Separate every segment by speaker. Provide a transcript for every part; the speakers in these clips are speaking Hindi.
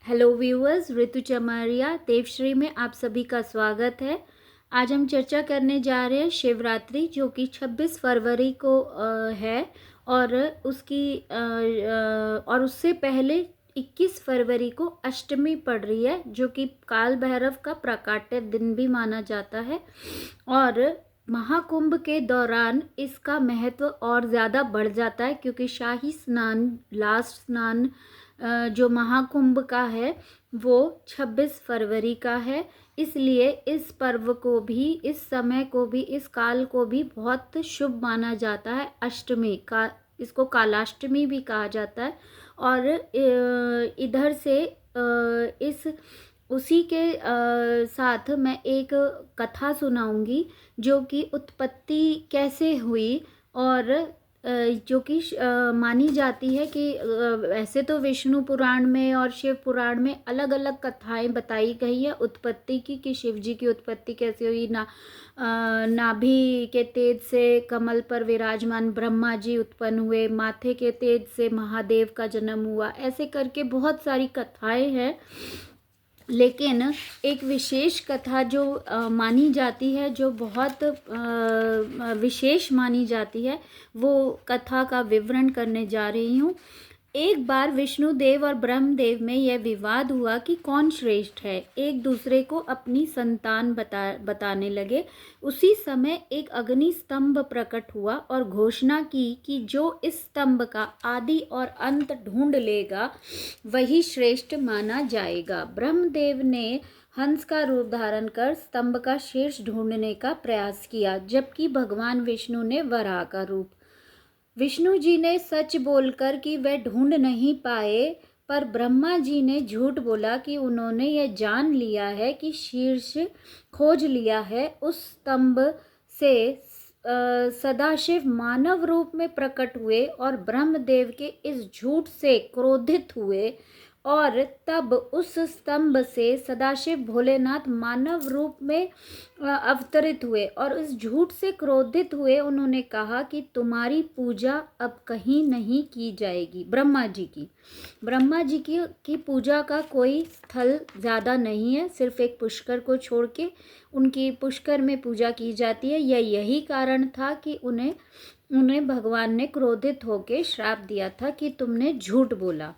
Speaker 1: हेलो व्यूअर्स, ऋतु चमारिया देवश्री में आप सभी का स्वागत है। आज हम चर्चा करने जा रहे हैं शिवरात्रि, जो कि 26 फरवरी को है और और उससे पहले 21 फरवरी को अष्टमी पड़ रही है, जो कि काल भैरव का प्राकट्य दिन भी माना जाता है। और महाकुंभ के दौरान इसका महत्व और ज़्यादा बढ़ जाता है, क्योंकि शाही स्नान, लास्ट स्नान जो महाकुंभ का है वो 26 फरवरी का है। इसलिए इस पर्व को भी, इस समय को भी, इस काल को भी बहुत शुभ माना जाता है। अष्टमी का, इसको कालाष्टमी भी कहा जाता है। और इधर से इस उसी के साथ मैं एक कथा सुनाऊंगी, जो कि उत्पत्ति कैसे हुई और जो कि मानी जाती है कि वैसे तो विष्णु पुराण में और शिव पुराण में अलग अलग कथाएं बताई गई है उत्पत्ति की, कि शिव जी की उत्पत्ति कैसे हुई। नाभि के तेज से कमल पर विराजमान ब्रह्मा जी उत्पन्न हुए, माथे के तेज से महादेव का जन्म हुआ, ऐसे करके बहुत सारी कथाएं हैं। लेकिन एक विशेष कथा जो मानी जाती है, जो बहुत विशेष मानी जाती है, वो कथा का विवरण करने जा रही हूँ। एक बार विष्णुदेव और ब्रह्मदेव में यह विवाद हुआ कि कौन श्रेष्ठ है। एक दूसरे को अपनी संतान बताने लगे। उसी समय एक अग्नि स्तंभ प्रकट हुआ और घोषणा की कि जो इस स्तंभ का आदि और अंत ढूंढ लेगा वही श्रेष्ठ माना जाएगा। ब्रह्मदेव ने हंस का रूप धारण कर स्तंभ का शीर्ष ढूंढने का प्रयास किया, जबकि भगवान विष्णु ने वराह का रूप। विष्णु जी ने सच बोलकर कि वह ढूंढ नहीं पाए, पर ब्रह्मा जी ने झूठ बोला कि उन्होंने यह जान लिया है कि शीर्ष खोज लिया है। उस स्तंभ से सदाशिव मानव रूप में प्रकट हुए और ब्रह्मदेव के इस झूठ से क्रोधित हुए, और तब उस स्तंभ से सदाशिव भोलेनाथ मानव रूप में अवतरित हुए और इस झूठ से क्रोधित हुए। उन्होंने कहा कि तुम्हारी पूजा अब कहीं नहीं की जाएगी। ब्रह्मा जी की पूजा का कोई स्थल ज़्यादा नहीं है, सिर्फ एक पुष्कर को छोड़ के उनकी पुष्कर में पूजा की जाती है। यही कारण था कि उन्हें भगवान ने क्रोधित होकर श्राप दिया था कि तुमने झूठ बोला,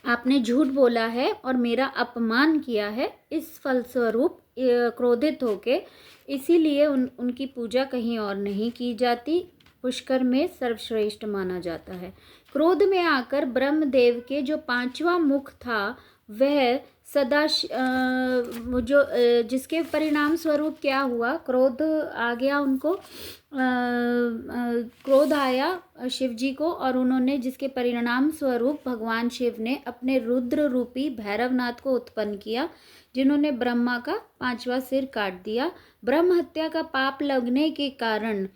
Speaker 1: आपने झूठ बोला है और मेरा अपमान किया है। इस फलस्वरूप क्रोधित होके इसीलिए उनकी पूजा कहीं और नहीं की जाती, पुष्कर में सर्वश्रेष्ठ माना जाता है। क्रोध में आकर ब्रह्मदेव के जो पांचवा मुख था, वह जिसके परिणाम स्वरूप क्या हुआ, क्रोध आ गया उनको, क्रोध आया शिव जी को, और उन्होंने, जिसके परिणाम स्वरूप भगवान शिव ने अपने रुद्र रूपी भैरवनाथ को उत्पन्न किया, जिन्होंने ब्रह्मा का पांचवा सिर काट दिया। ब्रह्म हत्या का पाप लगने के कारण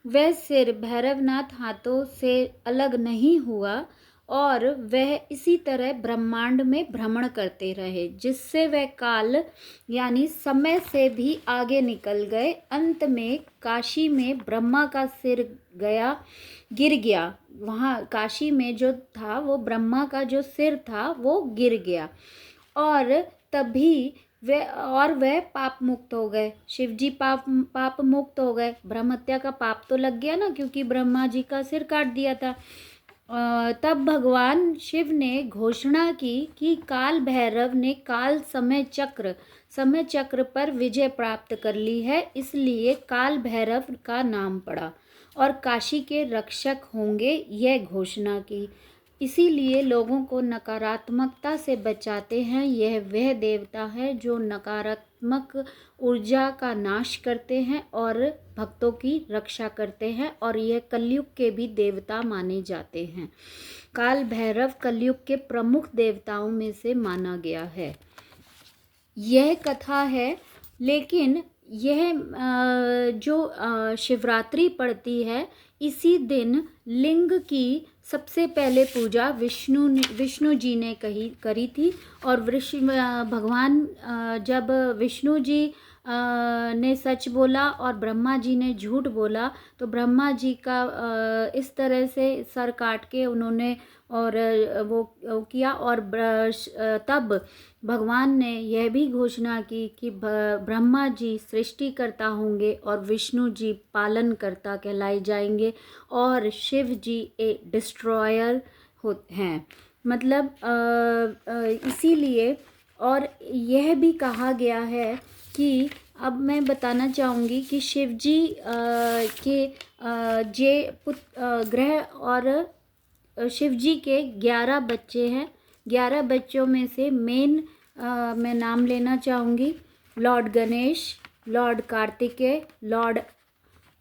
Speaker 1: वह सिर भैरवनाथ हाथों से अलग नहीं हुआ और वह इसी तरह ब्रह्मांड में भ्रमण करते रहे, जिससे वह काल यानी समय से भी आगे निकल गए। अंत में काशी में ब्रह्मा का सिर गिर गया। वहाँ काशी में जो था, वो ब्रह्मा का जो सिर था वो गिर गया, और तभी वह पाप मुक्त हो गए। शिव जी पाप मुक्त हो गए। ब्रह्म हत्या का पाप तो लग गया ना, क्योंकि ब्रह्मा जी का सिर काट दिया था। तब भगवान शिव ने घोषणा की कि काल भैरव ने काल समय चक्र पर विजय प्राप्त कर ली है, इसलिए काल भैरव का नाम पड़ा और काशी के रक्षक होंगे, यह घोषणा की। इसीलिए लोगों को नकारात्मकता से बचाते हैं। यह वह देवता है जो नकारात्मक ऊर्जा का नाश करते हैं और भक्तों की रक्षा करते हैं, और यह कलयुग के भी देवता माने जाते हैं। काल भैरव कलयुग के प्रमुख देवताओं में से माना गया है। यह कथा है, लेकिन यह जो शिवरात्रि पड़ती है, इसी दिन लिंग की सबसे पहले पूजा विष्णु जी ने करी थी। और भगवान जब विष्णु जी ने सच बोला और ब्रह्मा जी ने झूठ बोला, तो ब्रह्मा जी का इस तरह से सर काट के उन्होंने और वो किया। और तब भगवान ने यह भी घोषणा की कि ब्रह्मा जी सृष्टिकर्ता होंगे और विष्णु जी पालनकर्ता कहलाए जाएंगे और शिव जी एक डिस्ट्रॉयर हैं। मतलब इसीलिए और यह भी कहा गया है कि अब मैं बताना चाहूँगी कि शिव जी के ग्रह और शिव जी के 11 बच्चे हैं। 11 बच्चों में से मेन मैं नाम लेना चाहूँगी Lord Ganesh, Lord Kartikeya, Lord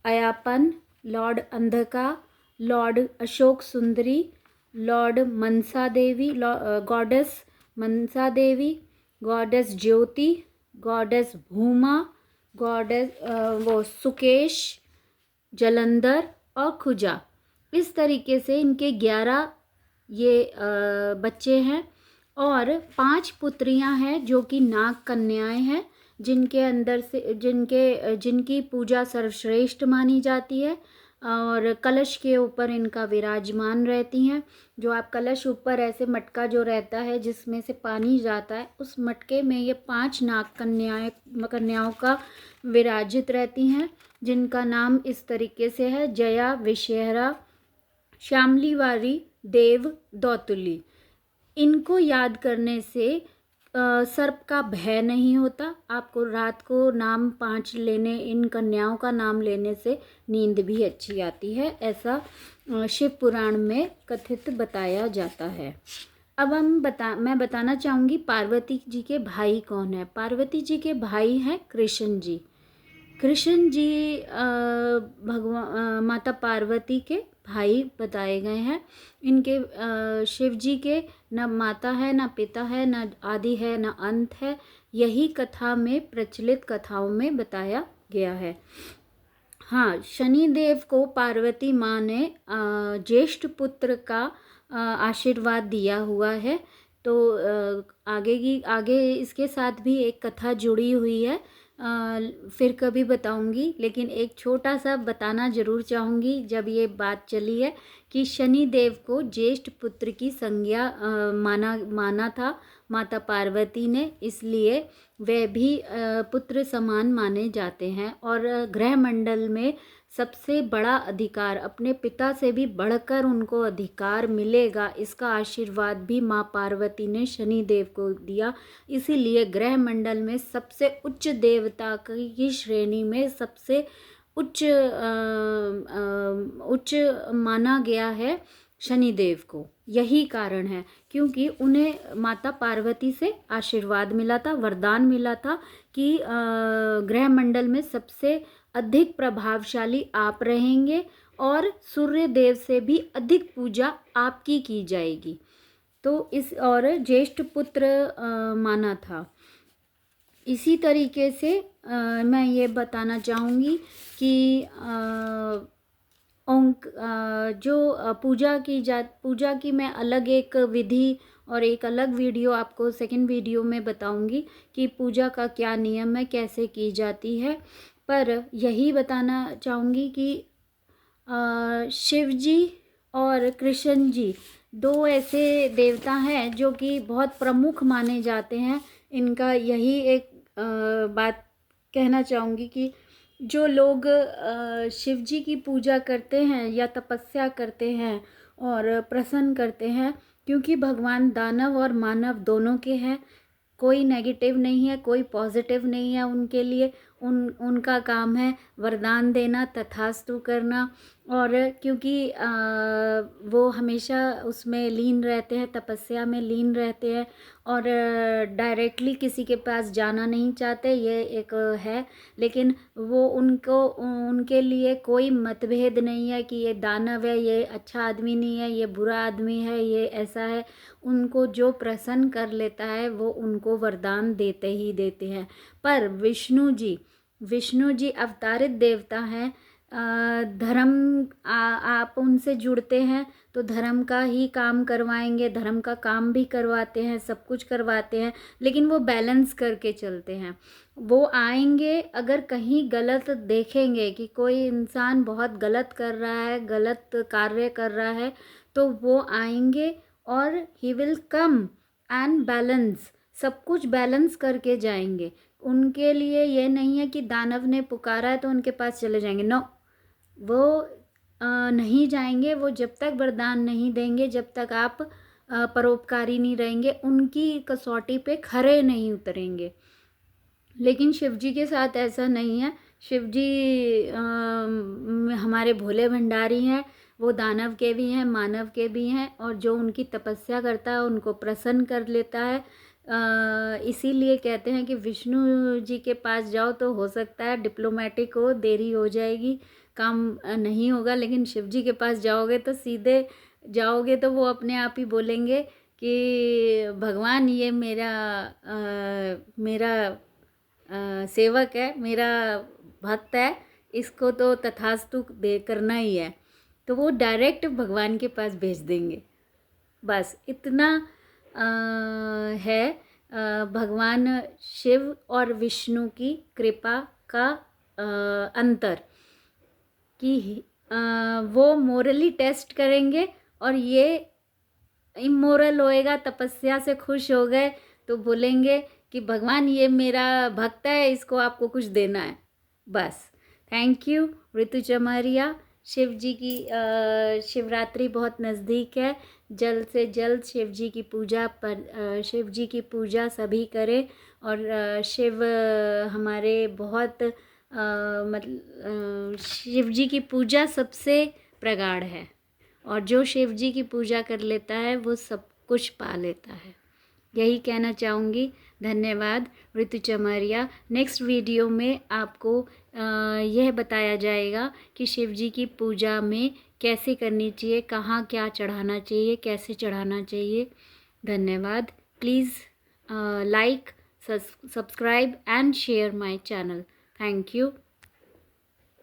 Speaker 1: Ayyappan, Lord Andhaka, Lord Ashok Sundari, Lord Mansa Devi, goddess Mansa Devi, goddess Jyoti, goddess Bhuma, goddess वो सुकेश, जलंधर और खुजा। इस तरीके से इनके 11 ये बच्चे हैं और 5 पुत्रियां हैं जो कि नाग कन्याएं हैं, जिनके अंदर से जिनकी पूजा सर्वश्रेष्ठ मानी जाती है और कलश के ऊपर इनका विराजमान रहती हैं। जो आप कलश ऊपर ऐसे मटका जो रहता है जिसमें से पानी जाता है, उस मटके में ये 5 नाग कन्याओं का विराजित रहती हैं, जिनका नाम इस तरीके से है जया, विषहरा, श्यामलीवारी, देव, दौतुली। इनको याद करने से सर्प का भय नहीं होता। आपको रात को नाम 5 लेने, इन कन्याओं का नाम लेने से नींद भी अच्छी आती है, ऐसा शिव पुराण में कथित बताया जाता है। अब मैं बताना चाहूँगी पार्वती जी के भाई कौन है। पार्वती जी के भाई हैं कृष्ण जी। कृष्ण जी भगवान माता पार्वती के भाई बताए गए हैं। इनके शिव जी के न माता है, न पिता है, न आदि है, न अंत है। यही कथा में प्रचलित कथाओं में बताया गया है। हाँ, शनि देव को पार्वती माँ ने ज्येष्ठ पुत्र का आशीर्वाद दिया हुआ है। तो आगे इसके साथ भी एक कथा जुड़ी हुई है, फिर कभी बताऊंगी, लेकिन एक छोटा सा बताना ज़रूर चाहूँगी। जब ये बात चली है कि शनि देव को ज्येष्ठ पुत्र की संज्ञा माना था माता पार्वती ने, इसलिए वे भी पुत्र समान माने जाते हैं। और ग्रह मंडल में सबसे बड़ा अधिकार, अपने पिता से भी बढ़कर उनको अधिकार मिलेगा, इसका आशीर्वाद भी माँ पार्वती ने शनि देव को दिया। इसीलिए ग्रह मंडल में सबसे उच्च देवता की श्रेणी में सबसे उच्च माना गया है शनिदेव को। यही कारण है क्योंकि उन्हें माता पार्वती से आशीर्वाद मिला था, वरदान मिला था कि ग्रह मंडल में सबसे अधिक प्रभावशाली आप रहेंगे और सूर्य देव से भी अधिक पूजा आपकी की जाएगी। तो इस और ज्येष्ठ पुत्र माना था। इसी तरीके से मैं ये बताना चाहूँगी कि जो पूजा की मैं अलग एक विधि और एक अलग वीडियो आपको सेकंड वीडियो में बताऊंगी कि पूजा का क्या नियम है, कैसे की जाती है। पर यही बताना चाहूँगी कि शिव जी और कृष्ण जी 2 ऐसे देवता हैं जो कि बहुत प्रमुख माने जाते हैं। इनका यही एक बात कहना चाहूँगी कि जो लोग शिव जी की पूजा करते हैं या तपस्या करते हैं और प्रसन्न करते हैं, क्योंकि भगवान दानव और मानव दोनों के हैं, कोई नेगेटिव नहीं है, कोई पॉजिटिव नहीं है उनके लिए। उनका काम है वरदान देना, तथास्तु करना। और क्योंकि वो हमेशा उसमें लीन रहते हैं, तपस्या में लीन रहते हैं और डायरेक्टली किसी के पास जाना नहीं चाहते, ये एक है। लेकिन वो उनके लिए कोई मतभेद नहीं है कि ये दानव है, ये अच्छा आदमी नहीं है, ये बुरा आदमी है, ये ऐसा है। उनको जो प्रसन्न कर लेता है वो उनको वरदान देते ही देते हैं। पर विष्णु जी अवतारित देवता हैं, धर्म आप उनसे जुड़ते हैं तो धर्म का ही काम करवाएंगे, धर्म का काम भी करवाते हैं, सब कुछ करवाते हैं, लेकिन वो बैलेंस करके चलते हैं। वो आएंगे, अगर कहीं गलत देखेंगे कि कोई इंसान बहुत गलत कर रहा है, गलत कार्य कर रहा है, तो वो आएंगे और he will come and balance, सब कुछ बैलेंस करके जाएंगे। उनके लिए ये नहीं है कि दानव ने पुकारा है तो उनके पास चले जाएंगे, नो, वो नहीं जाएंगे। वो जब तक वरदान नहीं देंगे, जब तक आप परोपकारी नहीं रहेंगे, उनकी कसौटी पे खरे नहीं उतरेंगे। लेकिन शिव जी के साथ ऐसा नहीं है। शिव जी हमारे भोले भंडारी हैं, वो दानव के भी हैं, मानव के भी हैं, और जो उनकी तपस्या करता है उनको प्रसन्न कर लेता है। इसीलिए कहते हैं कि विष्णु जी के पास जाओ तो हो सकता है डिप्लोमेटिक हो, देरी हो जाएगी, काम नहीं होगा, लेकिन शिव जी के पास जाओगे तो सीधे जाओगे तो वो अपने आप ही बोलेंगे कि भगवान ये मेरा सेवक है, मेरा भक्त है, इसको तो तथास्तु दे करना ही है, तो वो डायरेक्ट भगवान के पास भेज देंगे। बस इतना है भगवान शिव और विष्णु की कृपा का अंतर, कि वो मोरली टेस्ट करेंगे और ये इमोरल होएगा, तपस्या से खुश हो गए तो बोलेंगे कि भगवान ये मेरा भक्त है, इसको आपको कुछ देना है। बस। थैंक यू ऋतु चमारिया। शिव जी की शिवरात्रि बहुत नज़दीक है, जल्द से जल्द शिव जी की पूजा पर शिव जी की पूजा सभी करें। और शिव हमारे बहुत मतलब शिव जी की पूजा सबसे प्रगाढ़ है, और जो शिव जी की पूजा कर लेता है वो सब कुछ पा लेता है। यही कहना चाहूँगी। धन्यवाद ऋतु चमारिया। नेक्स्ट वीडियो में आपको यह बताया जाएगा कि शिव जी की पूजा में कैसे करनी चाहिए, कहाँ क्या चढ़ाना चाहिए, कैसे चढ़ाना चाहिए। धन्यवाद। Please like, subscribe and share my channel. Thank you.